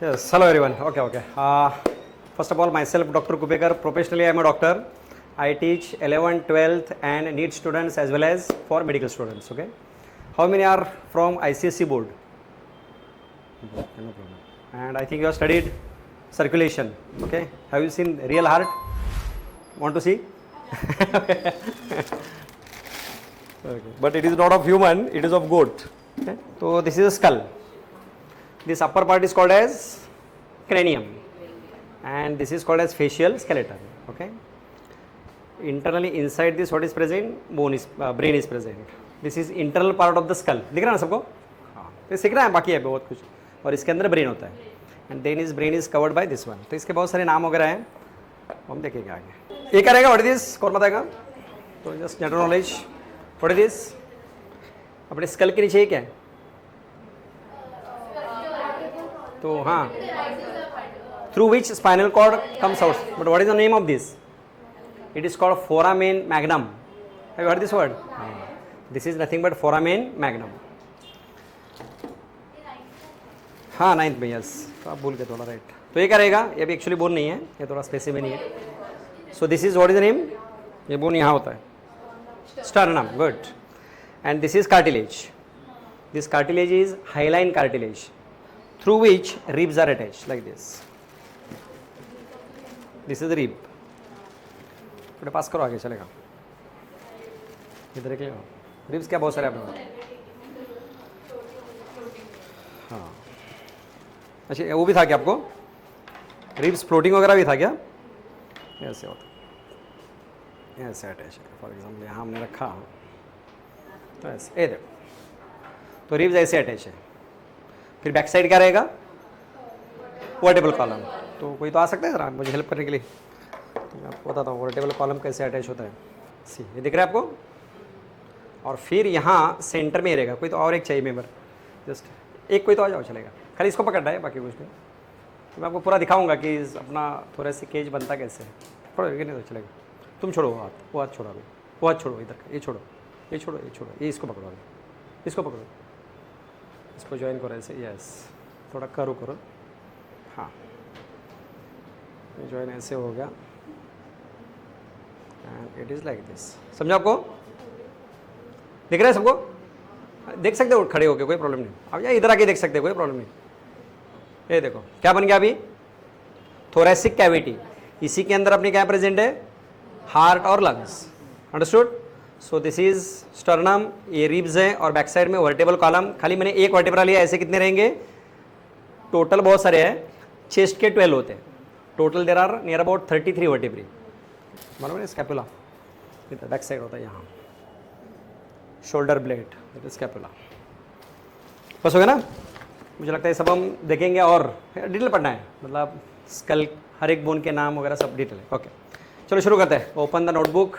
Yes, hello everyone. Okay. First of all, myself, Dr. Kupekar. Professionally, I am a doctor. I teach 11th, 12th, and NEET students as well as for medical students. Okay. How many are from ICSE board? No problem. And I think you have studied circulation. Okay. Have you seen real heart? Want to see? Okay. But it is not of human. It is of goat. Okay. So this is a skull. This upper part is called as cranium and this is called as facial skeleton. Okay. Internally inside this what is present? Brain is present. This is internal part of the skull. दिख रहा है ना सबको? हाँ, तो सीख रहा है, बाकी है बहुत कुछ. और इसके अंदर ब्रेन होता है and then is brain is covered by this one. तो इसके बहुत सारे नाम वगैरह हैं, हम देखेंगे आगे. ये करेगा व्हाट इज दिस, कौन बताएगा? तो just general knowledge. What is this? अपने स्कल के नीचे क्या है? तो हाँ, through which spinal cord comes out. But what is the name of this? It is called foramen magnum. Have you heard this word? This is nothing but foramen magnum. हाँ, 9th में. Yes, तो आप भूल गए थोड़ा. Right. तो ये क्या रहेगा? ये भी एक्चुअली बोन नहीं है, ये थोड़ा स्पेसिफिक नहीं है. So this is what is the name? ये बोन यहाँ होता है, sternum. Good. And this is cartilage. This cartilage is hyaline cartilage through which ribs are attached like this. This is the rib. थोड़े पास करो, आगे चलेगा. इधर देख लो. रिब्स क्या बहुत सारे आपने. हाँ, अच्छा वो भी था क्या आपको? रिब्स फ्लोटिंग वगैरह भी था क्या? ऐसे होता, ऐसे अटैच है. फॉर एग्जाम्पल यहाँ हमने रखा तो ऐसे, ये देखो, तो रिब्स ऐसे अटैच है. फिर बैक साइड क्या रहेगा? Vertebral column. तो कोई तो आ सकता है जरा मुझे हेल्प करने के लिए, तो मैं आपको बताता हूँ वर्टेबल कॉलम कैसे अटैच होता है. सी, ये दिख रहा है आपको? और फिर यहाँ सेंटर में ही रहेगा. कोई तो और एक चाहिए मेंबर, जस्ट एक कोई तो आ जाओ, चलेगा. खाली इसको पकड़ना है, बाकी कुछ नहीं. तो मैं आपको पूरा दिखाऊंगा कि अपना थोड़ा सी केज बनता कैसे है. पकड़ो, नहीं तो चलेगा. तुम छोड़ो वो हाथ छोड़ो. अभी वो हाथ छोड़ो, इधर का ये छोड़ो, ये छोड़ो, ये छोड़ो, ये इसको पकड़ो. अभी इसको पकड़ो, इसको ज्वाइन करो ऐसे. यस, थोड़ा करो. हाँ, ज्वाइन ऐसे हो गया and it is like this. समझो? आपको दिख रहा है सबको? देख सकते हो खड़े होके, कोई प्रॉब्लम नहीं. अब या इधर आके देख सकते हो, कोई प्रॉब्लम नहीं. ये देखो क्या बन गया अभी? Thoracic cavity. इसी के अंदर अपनी क्या प्रेजेंट है? हार्ट और lungs. Understood? So this is sternum, ये रिब्स है और बैक साइड में वर्टेबल कॉलम. खाली मैंने एक वर्टेब्रा लिया, ऐसे कितने रहेंगे? टोटल बहुत सारे हैं. चेस्ट के 12 होते हैं total. There are near about 33 vertebrae. बराबर है. स्कैपुला बैक साइड होता है यहाँ. Shoulder blade, scapula. बस हो गया ना? मुझे लगता है सब हम देखेंगे और डिटेल पढ़ना है, मतलब स्कल, हर एक बोन के नाम वगैरह सब डिटेल है. ओके, चलो शुरू करते हैं. Open the notebook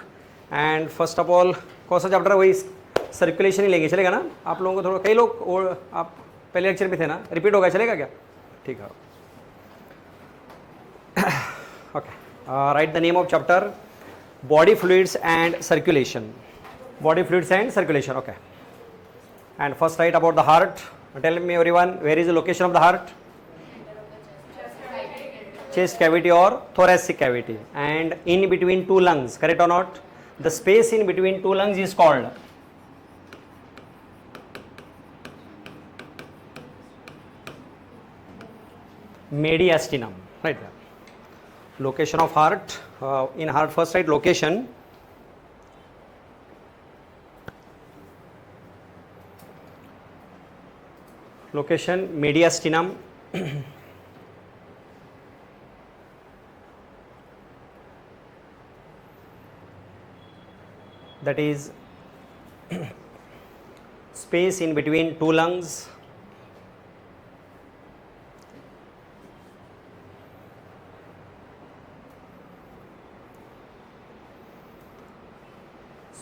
and first of all कौन सा चैप्टर है? वही सर्कुलेशन ही लेंगे, चलेगा ना? आप लोगों को थोड़ा, कई लोग और आप पहले लेक्चर में थे ना, रिपीट होगा, चलेगा क्या? ठीक है. Okay, write the name of chapter, body fluids and circulation. Body fluids and circulation. Okay, and first write about the heart. Tell me everyone, where is the location of the heart? Chest cavity or thoracic cavity, and in between two lungs, correct or not? The space in between two lungs is called mediastinum. Right there. Location of heart, in heart first right location, location mediastinum. That is space in between two lungs.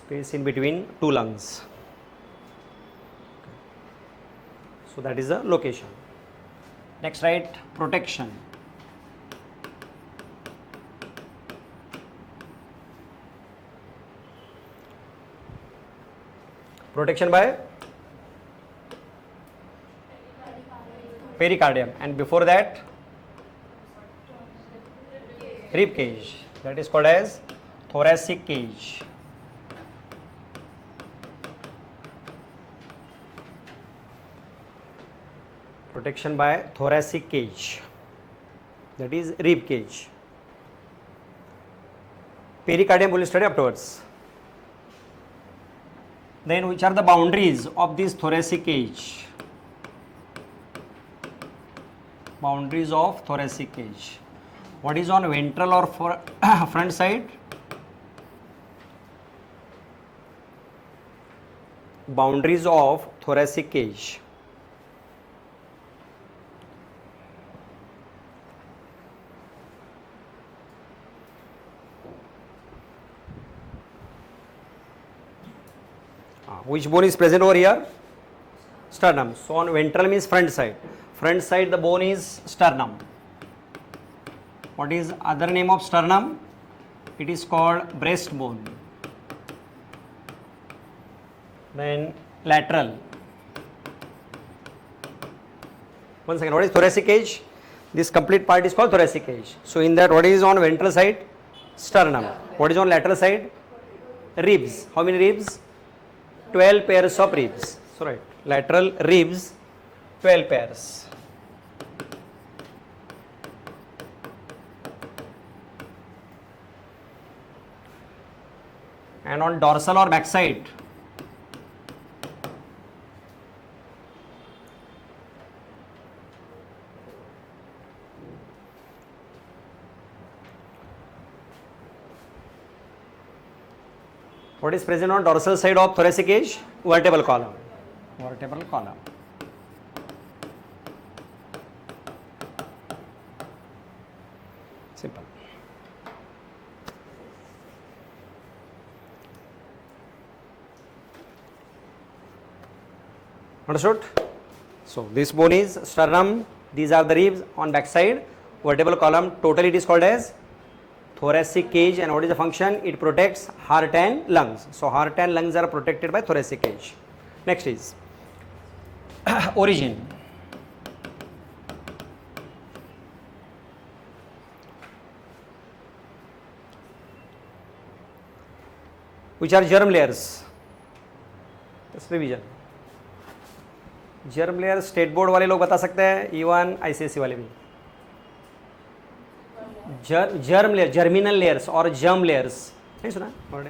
Space in between two lungs. So that is the location. Next right, protection. Protection by pericardium, and before that rib cage, that is called as thoracic cage. Protection by thoracic cage, that is rib cage. Pericardium we will study afterwards. Then which are the boundaries of this thoracic cage? Boundaries of thoracic cage. What is on ventral or front side? Boundaries of thoracic cage. Which bone is present over here? Sternum. So on ventral means front side. Front side the bone is sternum. What is other name of sternum? It is called breastbone. Then lateral. Once again, what is thoracic cage? This complete part is called thoracic cage. So in that, what is on ventral side? Sternum. What is on lateral side? Ribs. How many ribs? 12 pairs of ribs. So right, lateral ribs, 12 pairs. And on dorsal or backside, what is present on dorsal side of thoracic cage? Vertebral column. Vertebral column. Simple. Understood? So this bone is sternum. These are the ribs on back side. Vertebral column. Totally it is called as thoracic cage, and what is the function? It protects heart and lungs. So heart and lungs are protected by thoracic cage. Next is origin. Which are germ layers? Just revision. germ layer state board वाले लोग बता सकते हैं, even ICSE वाले भी. Germ layer, germinal layers और germ layers नहीं सुना वर्ड?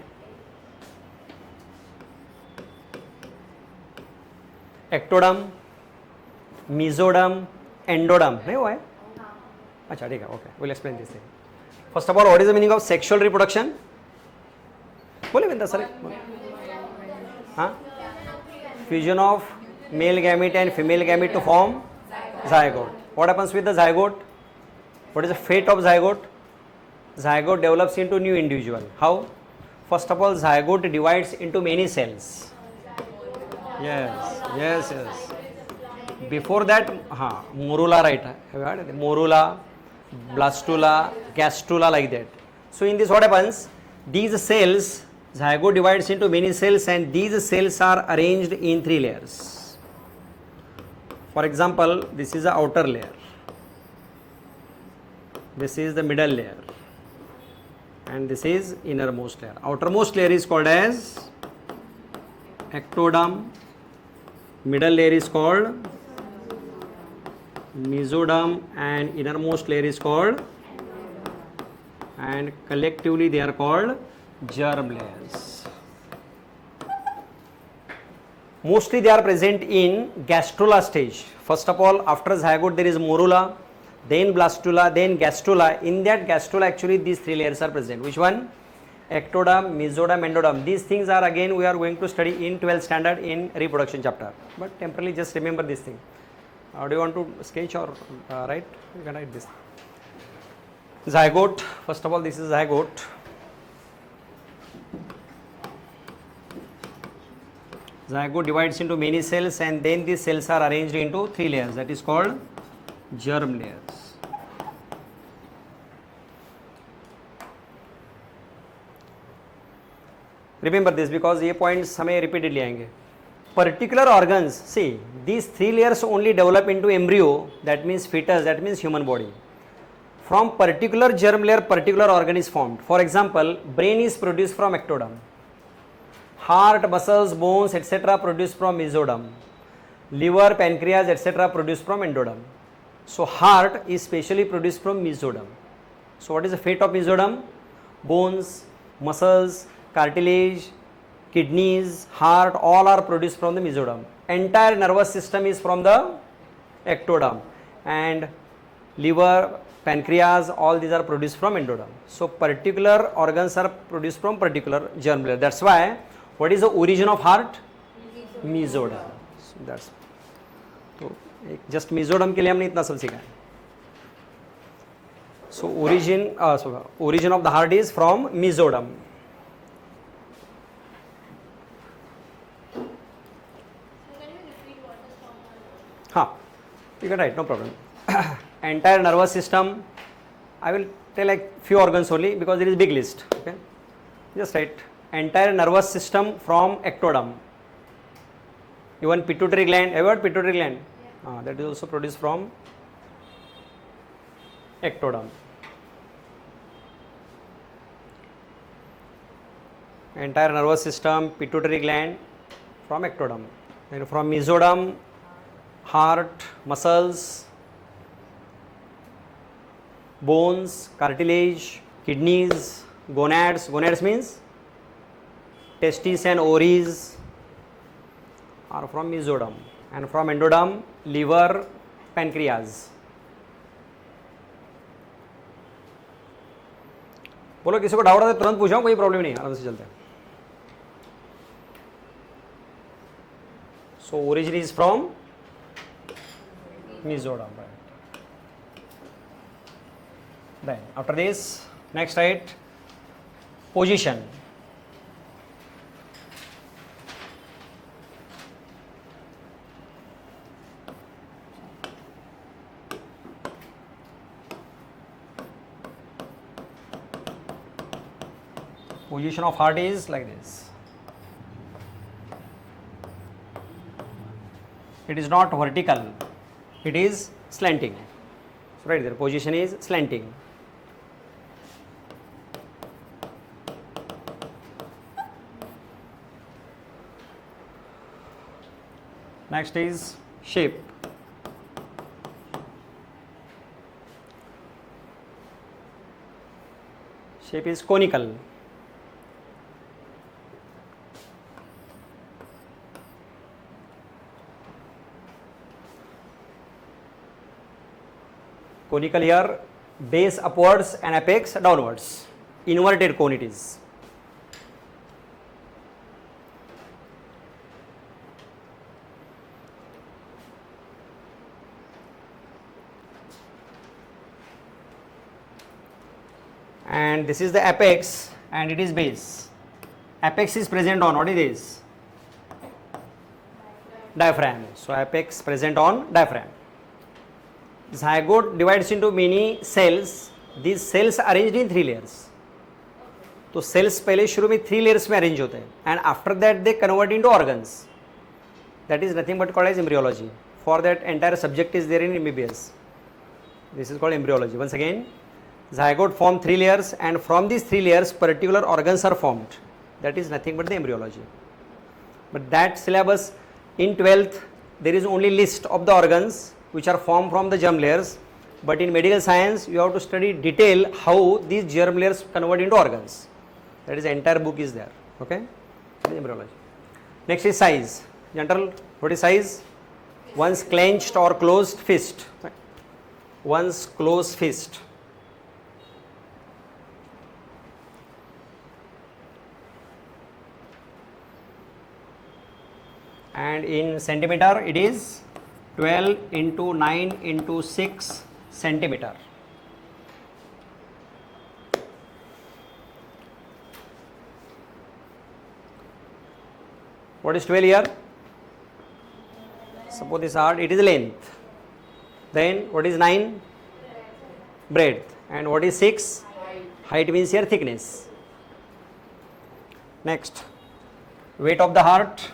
एक्टोडम, मीजोडम, एंडोडम नहीं हुआ है? अच्छा ठीक है, okay, will explain this thing. First of all, what is the meaning of sexual reproduction? बोले बिंदा सर. हाँ, fusion of male gamete and female gamete to form zygote. What happens with the zygote? What is the fate of zygote? Zygote develops into new individual. How? First of all, zygote divides into many cells. Yes. Before that, morula, right? Have you heard? Morula, blastula, gastrula, like that. So in this, what happens? These cells, zygote divides into many cells, and these cells are arranged in 3 layers. For example, this is the outer layer, this is the middle layer, and this is innermost layer. Outermost layer is called as ectoderm, middle layer is called mesoderm, and innermost layer is called, and collectively they are called germ layers. Mostly they are present in gastrula stage. First of all, after zygote there is morula, then blastula, then gastrula. In that gastrula actually these 3 layers are present. Which one? Ectoderm, mesoderm, endoderm. These things are again we are going to study in 12th standard in reproduction chapter. But temporarily just remember this thing. Do you want to sketch or write? You can write this. Zygote. First of all, this is zygote. Zygote divides into many cells, and then these cells are arranged into 3 layers. That is called germ layers. Remember this because ये points हमें repeatedly आएंगे. particular organs, see these 3 layers only develop into embryo, that means fetus, that means human body. From particular germ layer particular organ is formed. For example, brain is produced from ectoderm, heart, muscles, bones etc. produced from mesoderm, liver, pancreas etc. produced from endoderm. So heart is specially produced from mesoderm. So what is the fate of mesoderm? Bones, muscles, cartilage, kidneys, heart, all are produced from the mesoderm. Entire nervous system is from the ectoderm, and liver, pancreas, all these are produced from endoderm. So particular organs are produced from particular germ layer. That's why what is the origin of heart? Mesoderm. So that's, तो just mesoderm के लिए हमने इतना सब सीखा है. So origin of the heart is from mesoderm. हाँ, you can write, no problem. Entire nervous system, I will tell like few organs only because there is big list. Okay, just write entire nervous system from ectoderm. Even pituitary gland, ever heard pituitary gland? Yeah. That is also produced from ectoderm. Entire nervous system, pituitary gland from ectoderm. And from mesoderm, heart, muscles, bones, cartilage, kidneys, gonads. Gonads means testes and ovaries are from mesoderm, and from endoderm, liver, pancreas. बोलो किसी को doubt है तो तुरंत पूछो, कोई problem नहीं है, आराम से चलते हैं. So origin is from mesoderm. Then after this, next write position. Position of heart is like this. It is not vertical, it is slanting. So right there, position is slanting. Next is shape. Shape is conical. Conical here, base upwards and apex downwards. Inverted cone it is. And this is the apex and it is base. Apex is present on, what is this? Diaphragm. So apex present on diaphragm. Zygote divides into many cells. These cells are arranged in 3 layers. तो cells पहले शुरू में 3 layers में arrange होते हैं, and after that they convert into organs. That is nothing but called as embryology. For that entire subject is there in MBBS. This is called embryology. Once again, zygote form 3 layers, and from these 3 layers particular organs are formed. That is nothing but the embryology. But that syllabus in 12th there is only list of the organs which are formed from the germ layers, but in medical science you have to study detail how these germ layers convert into organs. That is entire book is there. Okay, that is embryology. Next is size. General, what is size? One's clenched or closed fist. One's closed fist. And in centimeter it is 12 into 9 into 6 centimeter. What is 12 here? Suppose this heart, it is length. Then what is 9? Breadth. And what is 6? Height means here thickness. Next, weight of the heart.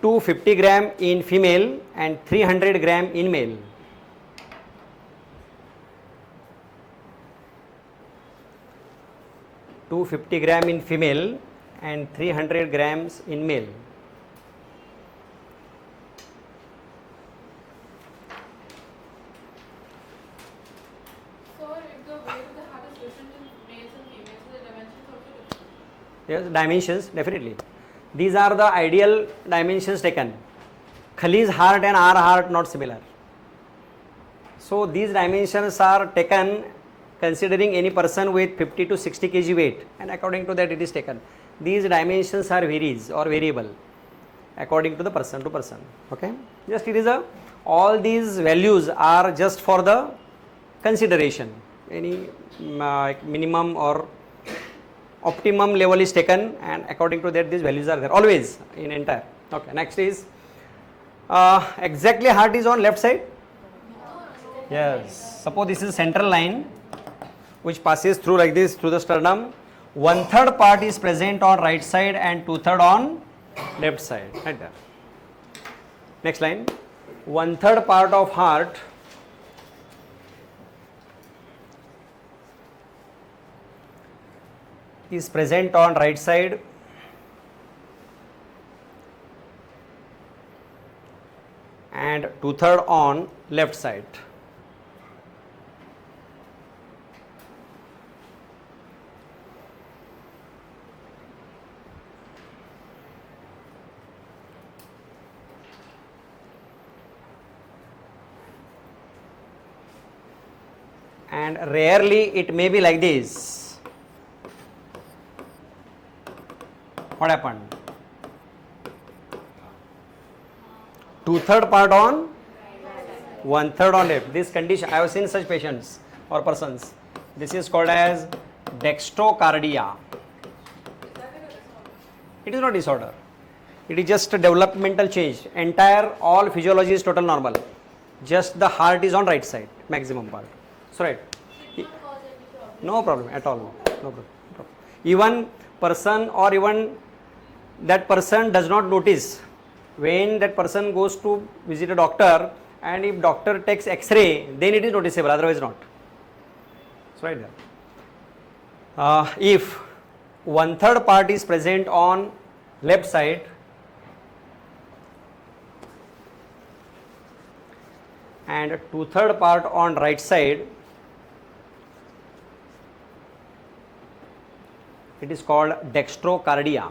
250 gram in female and 300 gram in male. $250 gram in female and 300 grams in male. So if the weight of the heart is different in males and females, the dimensions also different. Yes, dimensions definitely. These are the ideal dimensions taken. Khali's heart and our heart not similar. So these dimensions are taken considering any person with 50 to 60 kg weight, and according to that it is taken. These dimensions are varies or variable according to the person to person. Okay, just it is a, all these values are just for the consideration. Any minimum or optimum level is taken, and according to that these values are there always in entire. Okay, next is exactly heart is on left side. Yes, suppose this is central line which passes through like this through the sternum. 1/3 part is present on right side and 2/3 on left side, right there. Next line, 1/3 part of heart is present on right side and 2/3 on left side. And rarely it may be like this. What happened? 2/3 part on, 1/3 on left. This condition, I have seen such patients or persons. This is called as dextrocardia. It is not disorder. It is just a developmental change. Entire, all physiology is total normal. Just the heart is on right side, maximum part. So right. No problem at all. No problem. Even person or even that person does not notice when that person goes to visit a doctor, and if doctor takes X-ray, then it is noticeable, otherwise not. So right there. If 1/3 part is present on left side and 2/3 part on right side, it is called dextrocardia.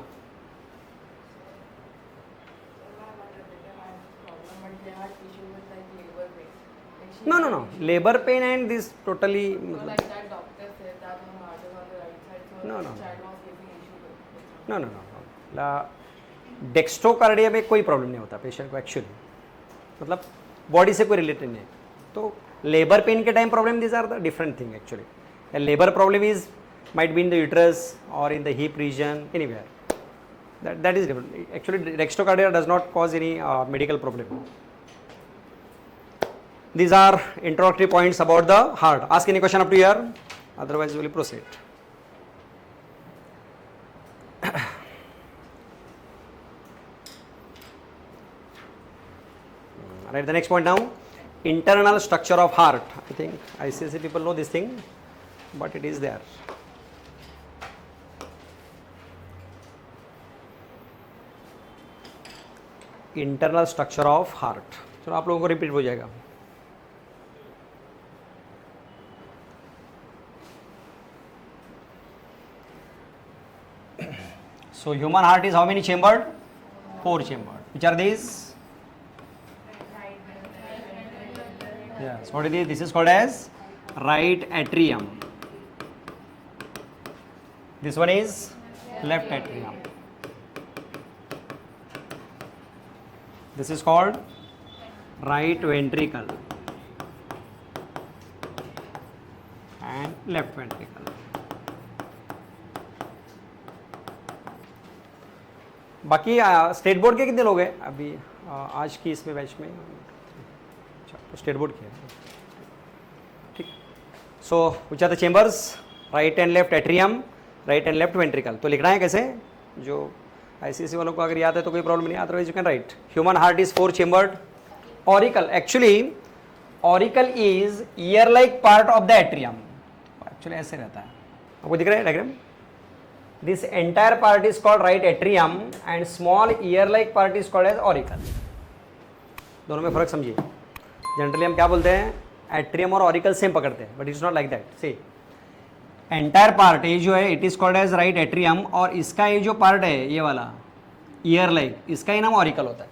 No. Labor pain and this totally. Like that doctor said that her heart is on the right side, so No. the child was giving issue. No. Dextrocardia में कोई problem नहीं होता patient को actually, मतलब body से कोई related नहीं है. तो लेबर पेन के time problem these are the different thing actually. Labour problem is might be in the uterus or in the hip region, anywhere. That is different. Actually, dextrocardia does not cause any medical problem. These are introductory points about the heart. Ask any question up to here, otherwise we will proceed. Right, the next point now, internal structure of heart. I think ICSE people know this thing, but it is there. Internal structure of heart. चलो आप लोगों को repeat हो जाएगा. So human heart is how many chambered? 4 chambered. Which are these? Yes. What is this? This is called as right atrium. This one is left atrium. This is called right ventricle and left ventricle. बाकी state board के कितने लोग हैं अभी आज की इसमें batch में? अच्छा, तो स्टेट बोर्ड के हैं. ठीक. So which are the chambers? Right and left atrium, right and left ventricle. तो लिखना है कैसे? जो आईसीसी वालों को अगर याद है तो कोई प्रॉब्लम नहीं, otherwise you can write human heart is 4 chambered auricle. Actually auricle is ear like part of the atrium. Actually ऐसे रहता है, आपको दिख रहा है diagram. This entire part is called right atrium and small ear like part is called as auricle. दोनों में फर्क समझिए. जनरली हम क्या बोलते हैं, एट्रियम और ऑरिकल सेम पकड़ते हैं, but it's not like that. See entire part ये जो है it is called as right atrium, और इसका ये जो पार्ट है ये वाला ईयर लाइक, इसका ही नाम ऑरिकल होता है.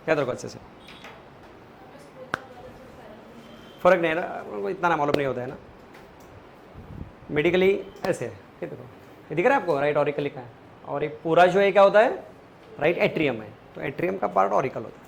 याद रखो अच्छे से, फर्क नहीं है ना, उनको इतना ना मालूम नहीं होता है ना. मेडिकली ऐसे है, ये देखो ये दिख रहा है आपको, राइट ऑरिकल लिखा है. और ये पूरा जो है क्या होता है, राइट एट्रियम है, तो एट्रियम का पार्ट ऑरिकल होता है.